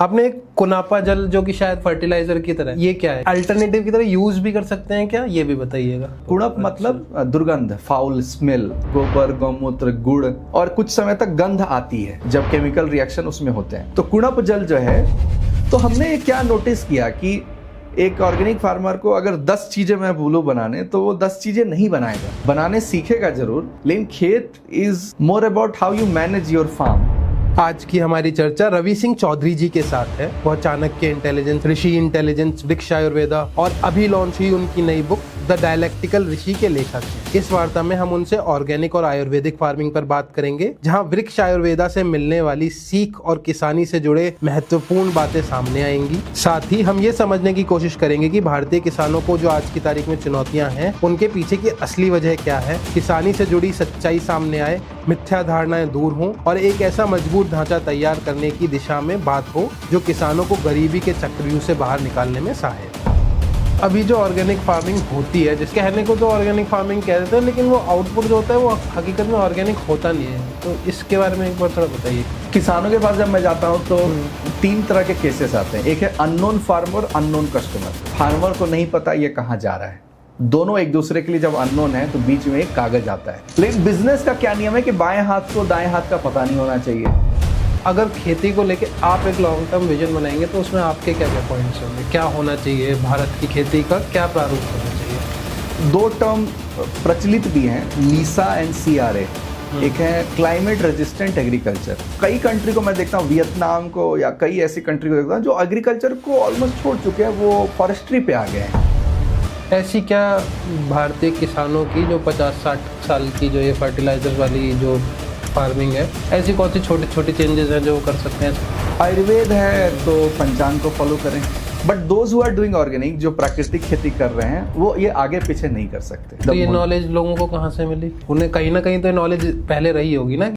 आपने कुनापा जल जो कि शायद फर्टिलाइजर की तरह, ये क्या है? अल्टरनेटिव की तरह यूज भी कर सकते हैं क्या, ये भी बताइएगा। कुणप मतलब दुर्गंध, फाउल स्मेल। गोबर, गौमूत्र, गुड़ और कुछ समय तक गंध आती है जब केमिकल रिएक्शन उसमें होते हैं। तो कुणप जल जो है, तो हमने क्या नोटिस किया कि एक ऑर्गेनिक फार्मर को अगर 10 चीजें मैं बोलूं बनाने, तो वो 10 चीजें नहीं बनाएगा। बनाने सीखेगा जरूर, लेकिन खेत is more about how you manage your farm. आज की हमारी चर्चा रवि सिंह चौधरी जी के साथ है। वो चाणक्य इंटेलिजेंस, ऋषि इंटेलिजेंस, वृक्ष आयुर्वेदा और अभी लॉन्च हुई उनकी नई बुक द डायलेक्टिकल ऋषि के लेखक हैं। इस वार्ता में हम उनसे ऑर्गेनिक और आयुर्वेदिक फार्मिंग पर बात करेंगे, जहां वृक्ष आयुर्वेदा से मिलने वाली सीख और किसानी से जुड़े महत्वपूर्ण बातें सामने आएंगी। साथ ही हम ये समझने की कोशिश करेंगे कि भारतीय किसानों को जो आज की तारीख में चुनौतियां हैं, उनके पीछे की असली वजह क्या है, किसानी से जुड़ी सच्चाई सामने आए, मिथ्या धारणाएं दूर हों और एक ऐसा मजबूत ढांचा तैयार करने की दिशा में बात हो जो किसानों को गरीबी के चक्रव्यूह से बाहर निकालने में सहायक। अभी जो ऑर्गेनिक फार्मिंग होती है, जिस कहने को तो ऑर्गेनिक फार्मिंग कह देते हैं, लेकिन वो आउटपुट जो होता है वो हकीकत में ऑर्गेनिक होता नहीं है। तो इसके बारे में एक बार थोड़ा बताइए। किसानों के पास जब मैं जाता हूँ तो 3 तरह के केसेस आते हैं। एक है unknown farmer, unknown customer. Farmer को नहीं पता ये कहाँ जा रहा है। दोनों एक दूसरे के लिए जब अननोन है तो बीच में एक कागज आता है। लेकिन बिजनेस का क्या नियम है कि बाएं हाथ को दाएं हाथ का पता नहीं होना चाहिए। अगर खेती को लेके आप एक लॉन्ग टर्म विजन बनाएंगे तो उसमें आपके क्या क्या पॉइंट्स होंगे? क्या होना चाहिए, भारत की खेती का क्या प्रारूप होना चाहिए? 2 टर्म प्रचलित भी हैं, लीसा एंड CRA। एक है क्लाइमेट रेजिस्टेंट एग्रीकल्चर। कई कंट्री को मैं देखता हूँ, वियतनाम को या कई ऐसी कंट्री को देखता हूँ जो एग्रीकल्चर को ऑलमोस्ट छोड़ चुके हैं, वो फॉरेस्ट्री पे आ गए हैं। ऐसी क्या भारतीय किसानों की जो 50-60 साल की जो ये फर्टिलाइजर वाली जो फार्मिंग है, ऐसी कौन सी छोटी छोटी चेंजेस हैं जो वो कर सकते हैं? आयुर्वेद है तो पंचांग को फॉलो करें। But those who are doing organic, जो प्राकृतिक खेती कर रहे हैं, वो ये आगे पीछे नहीं कर सकते। तो ये नॉलेज लोगों को कहाँ से मिली? उन्हें कहीं ना कहीं तो नॉलेज पहले रही होगी ना।